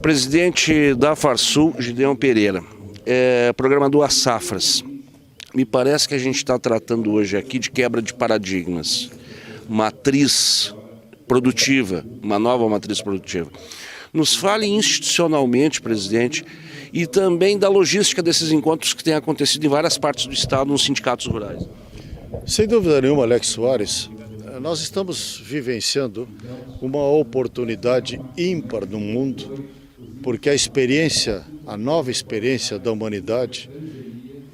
Presidente da Farsul, Gideon Pereira, programa Duas Safras. Me parece que a gente está tratando hoje aqui de quebra de paradigmas, matriz produtiva, uma nova matriz produtiva. Nos fale institucionalmente, presidente, e também da logística desses encontros que têm acontecido em várias partes do estado nos sindicatos rurais. Sem dúvida nenhuma, Alex Soares, nós estamos vivenciando uma oportunidade ímpar no mundo, porque a nova experiência da humanidade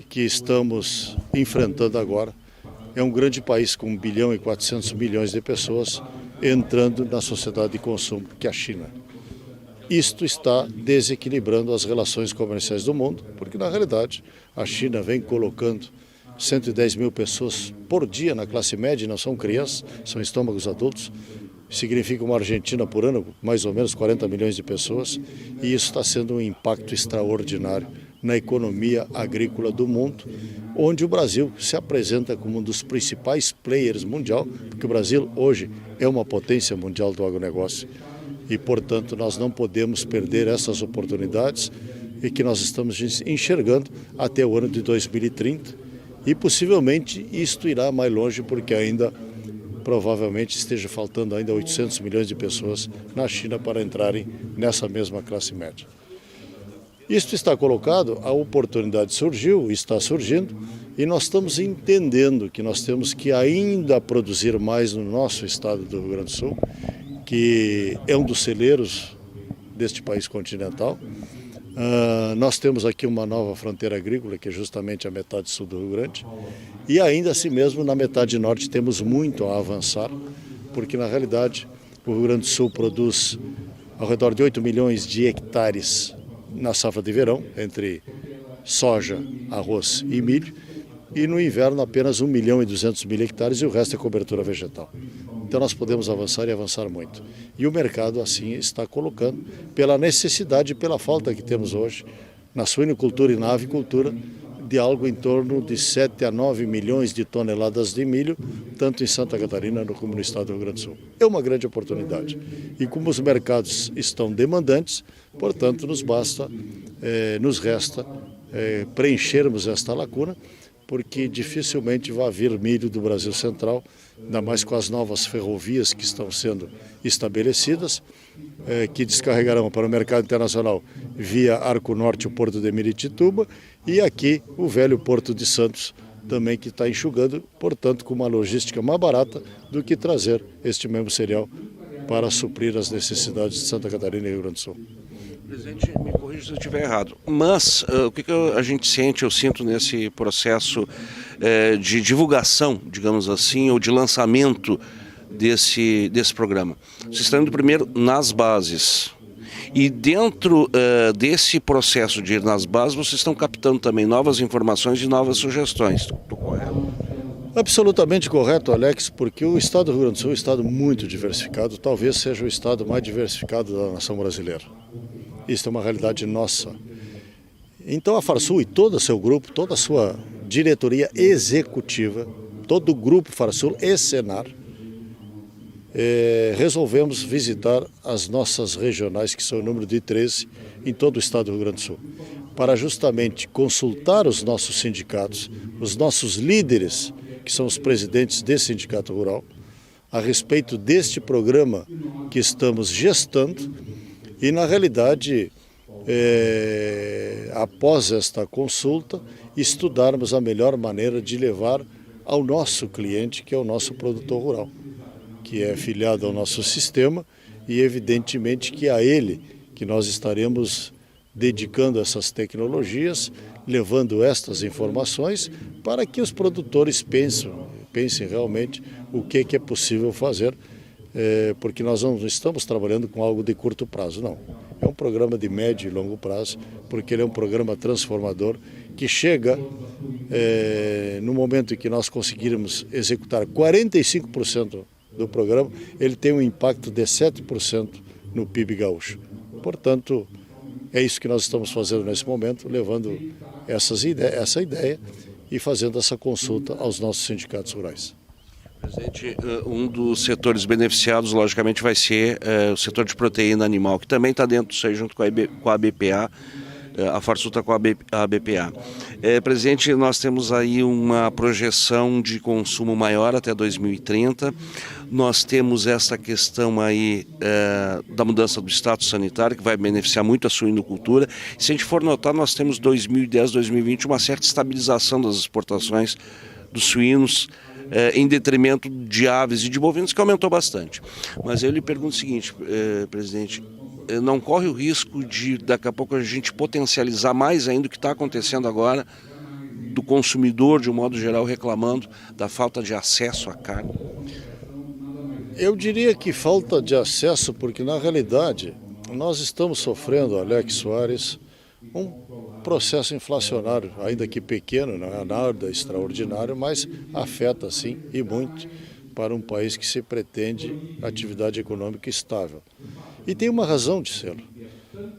que estamos enfrentando agora é um grande país com 1 bilhão e 400 milhões de pessoas entrando na sociedade de consumo, que é a China. Isto está desequilibrando as relações comerciais do mundo, porque na realidade a China vem colocando 110 mil pessoas por dia na classe média, não são crianças, são estômagos adultos. Significa uma Argentina por ano, mais ou menos 40 milhões de pessoas, e isso está sendo um impacto extraordinário na economia agrícola do mundo, onde o Brasil se apresenta como um dos principais players mundial, porque o Brasil hoje é uma potência mundial do agronegócio e, portanto, nós não podemos perder essas oportunidades e que nós estamos enxergando até o ano de 2030 e possivelmente isto irá mais longe porque ainda provavelmente esteja faltando ainda 800 milhões de pessoas na China para entrarem nessa mesma classe média. Isto está colocado, a oportunidade surgiu, está surgindo, e nós estamos entendendo que nós temos que ainda produzir mais no nosso estado do Rio Grande do Sul, que é um dos celeiros deste país continental. Nós temos aqui uma nova fronteira agrícola, que é justamente a metade sul do Rio Grande, e ainda assim mesmo na metade norte temos muito a avançar, porque na realidade o Rio Grande do Sul produz ao redor de 8 milhões de hectares na safra de verão, entre soja, arroz e milho, e no inverno apenas 1 milhão e 200 mil hectares e o resto é cobertura vegetal. Então nós podemos avançar e avançar muito. E o mercado assim está colocando, pela necessidade e pela falta que temos hoje na suinocultura e na avicultura, de algo em torno de 7 a 9 milhões de toneladas de milho, tanto em Santa Catarina como no estado do Rio Grande do Sul. É uma grande oportunidade. E como os mercados estão demandantes, portanto, nos resta preenchermos esta lacuna, porque dificilmente vai vir milho do Brasil Central, ainda mais com as novas ferrovias que estão sendo estabelecidas, que descarregarão para o mercado internacional via Arco Norte, o Porto de Miritituba, e aqui o velho Porto de Santos, também que está enxugando, portanto, com uma logística mais barata do que trazer este mesmo cereal para suprir as necessidades de Santa Catarina e Rio Grande do Sul. Presidente, me corrija se eu estiver errado, mas o que a gente sente, eu sinto nesse processo de divulgação, digamos assim, ou de lançamento desse programa? Vocês estão indo primeiro nas bases e dentro desse processo de ir nas bases, vocês estão captando também novas informações e novas sugestões, estou correto? Absolutamente correto, Alex, porque o estado do Rio Grande do Sul é um estado muito diversificado, talvez seja o estado mais diversificado da nação brasileira. Isso é uma realidade nossa. Então a Farsul e todo o seu grupo, toda a sua diretoria executiva, todo o grupo Farsul e Senar, resolvemos visitar as nossas regionais, que são o número de 13, em todo o estado do Rio Grande do Sul, para justamente consultar os nossos sindicatos, os nossos líderes, que são os presidentes desse sindicato rural, a respeito deste programa que estamos gestando. E, na realidade, após esta consulta, estudarmos a melhor maneira de levar ao nosso cliente, que é o nosso produtor rural, que é afiliado ao nosso sistema e, evidentemente, que a ele que nós estaremos dedicando essas tecnologias, levando estas informações para que os produtores pensem realmente o que é possível fazer, porque nós não estamos trabalhando com algo de curto prazo, não. É um programa de médio e longo prazo, porque ele é um programa transformador que chega no momento em que nós conseguirmos executar 45% do programa, ele tem um impacto de 7% no PIB gaúcho. Portanto, é isso que nós estamos fazendo nesse momento, levando essa ideia e fazendo essa consulta aos nossos sindicatos rurais. Presidente, um dos setores beneficiados, logicamente, vai ser o setor de proteína animal, que também está dentro disso aí, junto com a BPA, a Farsul está com a BPA. Presidente, nós temos aí uma projeção de consumo maior até 2030. Nós temos essa questão aí da mudança do status sanitário, que vai beneficiar muito a suinocultura. Se a gente for notar, nós temos 2010, 2020, uma certa estabilização das exportações dos suínos, em detrimento de aves e de bovinos, que aumentou bastante. Mas eu lhe pergunto o seguinte, presidente, não corre o risco de, daqui a pouco, a gente potencializar mais ainda o que está acontecendo agora, do consumidor, de um modo geral, reclamando da falta de acesso à carne? Eu diria que falta de acesso, porque na realidade nós estamos sofrendo, Alex Soares, um processo inflacionário, ainda que pequeno, não é nada extraordinário, mas afeta sim e muito para um país que se pretende atividade econômica estável. E tem uma razão de ser,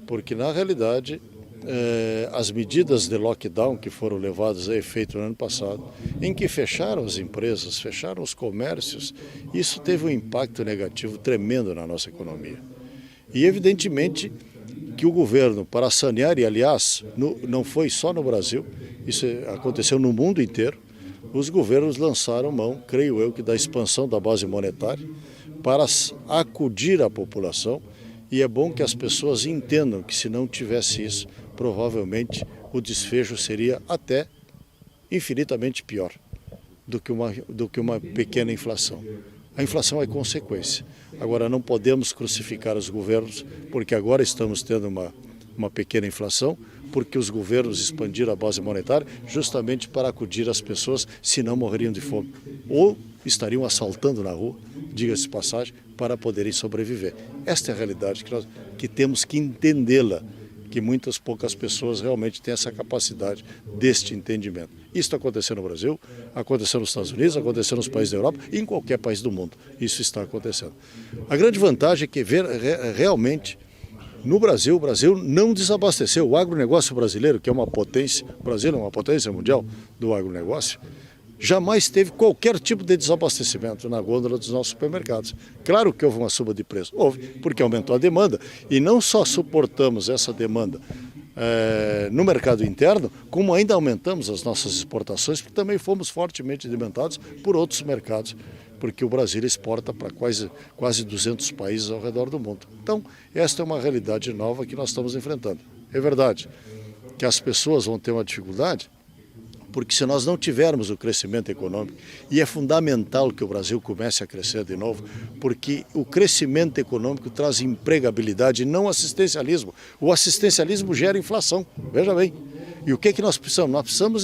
porque na realidade as medidas de lockdown que foram levadas a efeito no ano passado, em que fecharam as empresas, fecharam os comércios, isso teve um impacto negativo tremendo na nossa economia. E evidentemente que o governo, para sanear, e aliás, não foi só no Brasil, isso aconteceu no mundo inteiro, os governos lançaram mão, creio eu, que da expansão da base monetária para acudir a população, e é bom que as pessoas entendam que se não tivesse isso, provavelmente o desfecho seria até infinitamente pior do que uma pequena inflação. A inflação é consequência. Agora, não podemos crucificar os governos, porque agora estamos tendo uma pequena inflação, porque os governos expandiram a base monetária justamente para acudir as pessoas, se não morreriam de fome. Ou estariam assaltando na rua, diga-se de passagem, para poderem sobreviver. Esta é a realidade que temos que entendê-la, que poucas pessoas realmente têm essa capacidade deste entendimento. Isso está acontecendo no Brasil, aconteceu nos Estados Unidos, aconteceu nos países da Europa e em qualquer país do mundo. Isso está acontecendo. A grande vantagem é que realmente no Brasil, o Brasil não desabasteceu. O agronegócio brasileiro, que é uma potência, o Brasil é uma potência mundial do agronegócio, jamais teve qualquer tipo de desabastecimento na gôndola dos nossos supermercados. Claro que houve uma suba de preço, houve, porque aumentou a demanda. E não só suportamos essa demanda no mercado interno, como ainda aumentamos as nossas exportações, porque também fomos fortemente alimentados por outros mercados, porque o Brasil exporta para quase 200 países ao redor do mundo. Então, esta é uma realidade nova que nós estamos enfrentando. É verdade que as pessoas vão ter uma dificuldade, porque se nós não tivermos o crescimento econômico, e é fundamental que o Brasil comece a crescer de novo, porque o crescimento econômico traz empregabilidade e não assistencialismo. O assistencialismo gera inflação, veja bem. E o que nós precisamos? Nós precisamos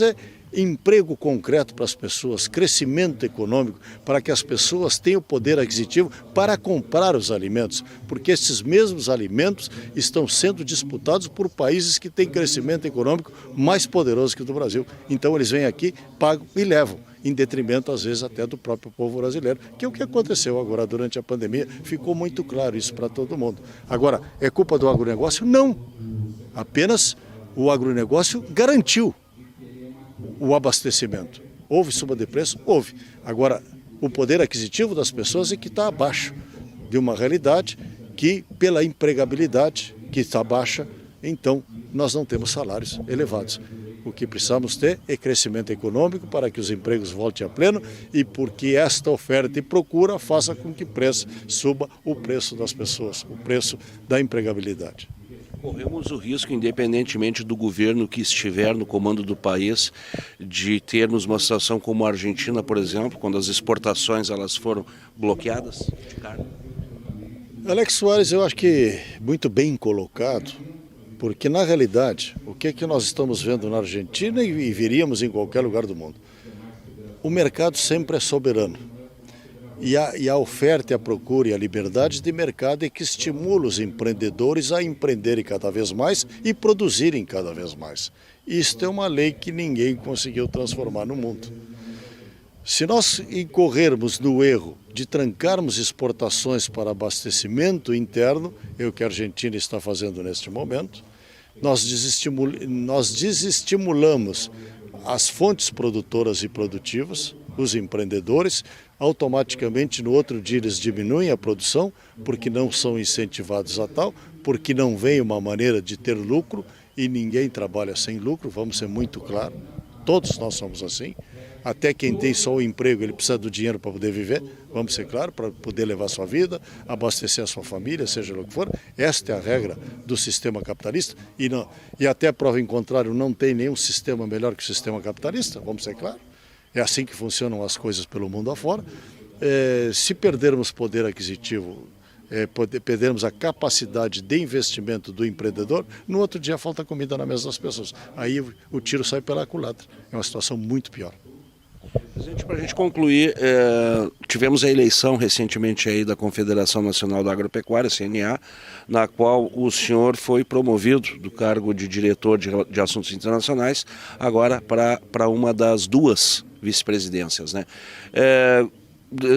emprego concreto para as pessoas, crescimento econômico, para que as pessoas tenham poder aquisitivo para comprar os alimentos, porque esses mesmos alimentos estão sendo disputados por países que têm crescimento econômico mais poderoso que o do Brasil. Então eles vêm aqui, pagam e levam, em detrimento às vezes até do próprio povo brasileiro, que é o que aconteceu agora durante a pandemia, ficou muito claro isso para todo mundo. Agora, é culpa do agronegócio? Não, apenas o agronegócio garantiu o abastecimento. Houve suba de preço? Houve. Agora, o poder aquisitivo das pessoas é que está abaixo de uma realidade que, pela empregabilidade que está baixa, então nós não temos salários elevados. O que precisamos ter é crescimento econômico para que os empregos voltem a pleno e porque esta oferta e procura faça com que suba o preço das pessoas, o preço da empregabilidade. Corremos o risco, independentemente do governo que estiver no comando do país, de termos uma situação como a Argentina, por exemplo, quando as exportações elas foram bloqueadas de carne? Alex Soares, eu acho que muito bem colocado, porque na realidade, o que nós estamos vendo na Argentina e viríamos em qualquer lugar do mundo? O mercado sempre é soberano. E a oferta, a procura e a liberdade de mercado é que estimula os empreendedores a empreenderem cada vez mais e produzirem cada vez mais. Isto é uma lei que ninguém conseguiu transformar no mundo. Se nós incorrermos no erro de trancarmos exportações para abastecimento interno, é o que a Argentina está fazendo neste momento, nós desestimulamos as fontes produtoras e produtivas, os empreendedores, automaticamente no outro dia eles diminuem a produção, porque não são incentivados a tal, porque não vem uma maneira de ter lucro e ninguém trabalha sem lucro, vamos ser muito claros, todos nós somos assim. Até quem tem só o emprego, ele precisa do dinheiro para poder viver, vamos ser claros, para poder levar a sua vida, abastecer a sua família, seja o que for. Esta é a regra do sistema capitalista e até prova em contrário, não tem nenhum sistema melhor que o sistema capitalista, vamos ser claros. É assim que funcionam as coisas pelo mundo afora. Se perdermos poder aquisitivo, perdermos a capacidade de investimento do empreendedor, no outro dia falta comida na mesa das pessoas. Aí o tiro sai pela culatra. É uma situação muito pior. Presidente, para a gente concluir, tivemos a eleição recentemente aí da Confederação Nacional da Agropecuária, CNA, na qual o senhor foi promovido do cargo de diretor de assuntos internacionais, agora para uma das duas vice-presidências, né?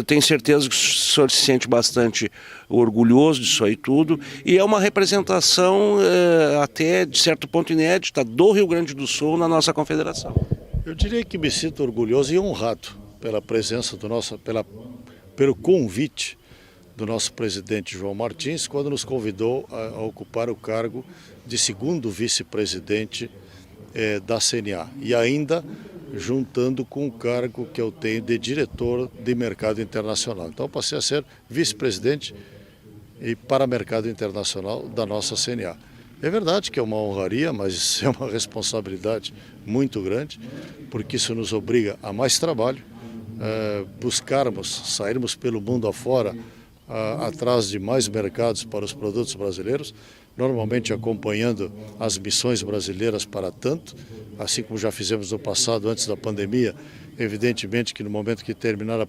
Tenho certeza que o senhor se sente bastante orgulhoso disso aí tudo, e é uma representação até de certo ponto inédita do Rio Grande do Sul na nossa confederação. Eu diria que me sinto orgulhoso e honrado pela presença pelo convite do nosso presidente João Martins, quando nos convidou a ocupar o cargo de segundo vice-presidente da CNA. E ainda juntando com o cargo que eu tenho de diretor de mercado internacional. Então passei a ser vice-presidente e para mercado internacional da nossa CNA. É verdade que é uma honraria, mas é uma responsabilidade muito grande, porque isso nos obriga a mais trabalho, sairmos pelo mundo afora, atrás de mais mercados para os produtos brasileiros, normalmente acompanhando as missões brasileiras para tanto, assim como já fizemos no passado, antes da pandemia. Evidentemente que no momento que terminar a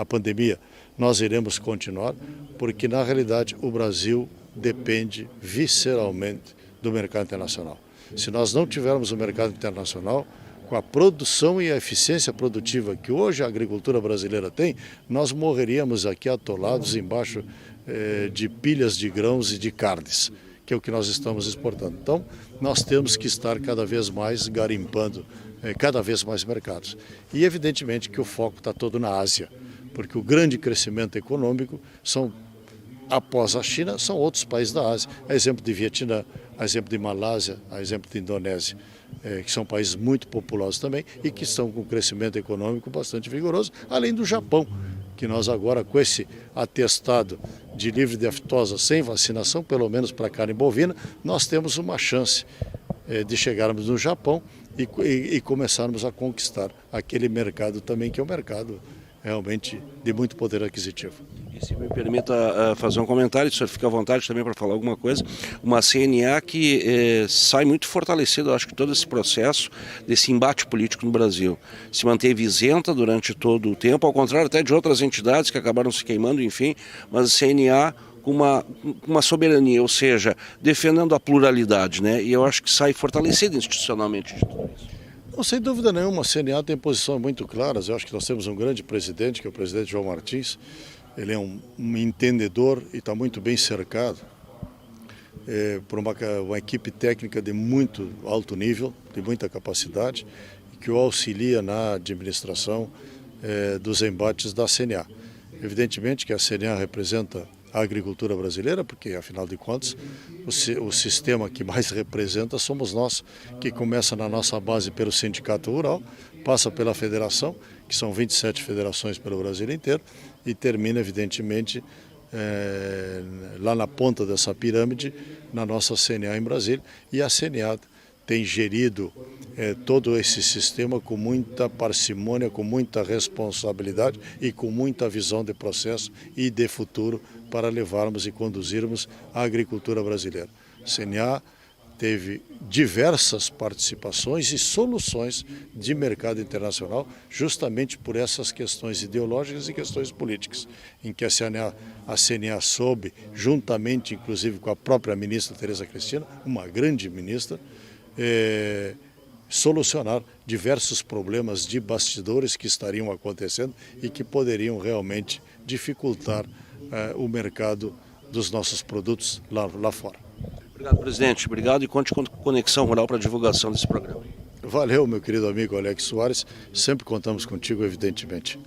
pandemia, nós iremos continuar, porque na realidade o Brasil depende visceralmente do mercado internacional. Se nós não tivermos o mercado internacional, com a produção e a eficiência produtiva que hoje a agricultura brasileira tem, nós morreríamos aqui atolados embaixo de pilhas de grãos e de carnes, que é o que nós estamos exportando. Então, nós temos que estar cada vez mais garimpando cada vez mais mercados. E evidentemente que o foco está todo na Ásia, porque o grande crescimento econômico após a China, são outros países da Ásia. A exemplo de Vietnã, a exemplo de Malásia, a exemplo de Indonésia, que são países muito populosos também e que estão com um crescimento econômico bastante vigoroso, além do Japão, que nós agora, com esse atestado de livre de aftosa sem vacinação, pelo menos para a carne bovina, nós temos uma chance de chegarmos no Japão e começarmos a conquistar aquele mercado também, que é um mercado realmente de muito poder aquisitivo. E se me permita fazer um comentário, o senhor fica à vontade também para falar alguma coisa, uma CNA que sai muito fortalecida, eu acho que todo esse processo desse embate político no Brasil. Se manteve isenta durante todo o tempo, ao contrário até de outras entidades que acabaram se queimando, enfim, mas a CNA com uma soberania, ou seja, defendendo a pluralidade, né? E eu acho que sai fortalecida institucionalmente de tudo isso. Não, sem dúvida nenhuma, a CNA tem posições muito claras. Eu acho que nós temos um grande presidente, que é o presidente João Martins. Ele é um entendedor e está muito bem cercado por uma equipe técnica de muito alto nível, de muita capacidade, que o auxilia na administração dos embates da CNA. Evidentemente que a CNA representa a agricultura brasileira, porque, afinal de contas, o sistema que mais representa somos nós, que começa na nossa base pelo Sindicato Rural, passa pela federação, que são 27 federações pelo Brasil inteiro, e termina, evidentemente, lá na ponta dessa pirâmide, na nossa CNA em Brasília. E a CNA tem gerido todo esse sistema com muita parcimônia, com muita responsabilidade e com muita visão de processo e de futuro para levarmos e conduzirmos a agricultura brasileira. A CNA teve diversas participações e soluções de mercado internacional, justamente por essas questões ideológicas e questões políticas, em que a CNA soube, juntamente inclusive com a própria ministra Tereza Cristina, uma grande ministra, solucionar diversos problemas de bastidores que estariam acontecendo e que poderiam realmente dificultar o mercado dos nossos produtos lá fora. Obrigado, presidente. Obrigado e conte com Conexão Rural para a divulgação desse programa. Valeu, meu querido amigo Alex Soares. Sempre contamos contigo, evidentemente.